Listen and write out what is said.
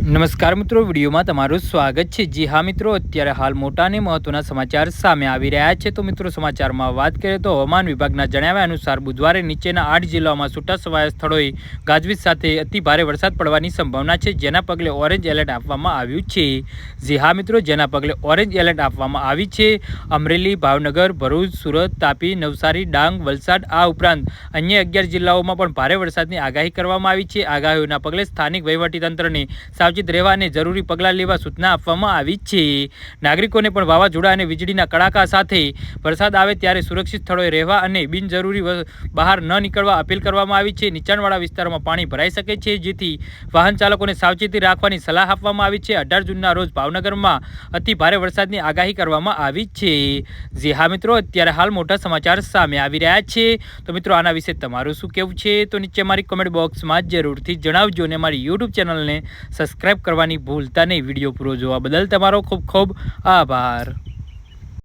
નમસ્કાર મિત્રો, વિડીયોમાં તમારું સ્વાગત છે। જી હા મિત્રો, અત્યારે હાલ મોટા અને મહત્વના સમાચાર સામે આવી રહ્યા છે। તો મિત્રો, સમાચારમાં વાત કરીએ તો હવામાન વિભાગના જણાવ્યા અનુસાર બુધવારે નીચેના 8 જિલ્લાઓમાં છૂટાછવાયા સ્થળોએ ગાજવીજ સાથે અતિ ભારે વરસાદ પડવાની સંભાવના છે, જેના પગલે ઓરેન્જ એલર્ટ આપવામાં આવ્યું છે। જી હા મિત્રો, જેના પગલે ઓરેન્જ એલર્ટ આપવામાં આવી છે। અમરેલી, ભાવનગર, ભરૂચ, સુરત, તાપી, નવસારી, ડાંગ, વલસાડ આ ઉપરાંત અન્ય 11 જિલ્લાઓમાં પણ ભારે વરસાદની આગાહી કરવામાં આવી છે। આગાહીઓના પગલે સ્થાનિક વહીવટીતંત્રને સાવચેત રહેવા અને જરૂરી પગલાં લેવા સૂચના આપવામાં આવી છે। નાગરિકોને પણ વાવાઝોડા અને વીજળીના કડાકા સાથે વરસાદ આવે ત્યારે સુરક્ષિત સ્થળોએ રહેવા અને બિનજરૂરી બહાર ન નીકળવા અપીલ કરવામાં આવી છે। નીચાણવાળા વિસ્તારોમાં પાણી ભરાઈ શકે છે, જેથી વાહન ચાલકોને સાવચેતી રાખવાની સલાહ આપવામાં આવી છે। 18 જૂનના રોજ ભાવનગરમાં અતિ ભારે વરસાદની આગાહી કરવામાં આવી છે। જી હા મિત્રો, અત્યારે હાલ મોટા સમાચાર સામે આવી રહ્યા છે। તો મિત્રો, આના વિશે તમારું શું કહેવું છે તો નીચે મારી કમેન્ટ બોક્સમાં જરૂરથી જણાવજો અને મારી યુટ્યુબ ચેનલને સબસ્ક્રાઇબ કરવાની ભૂલતા નહીં। વિડીયો પૂરો જોવા બદલ તમારો ખૂબ ખૂબ આભાર।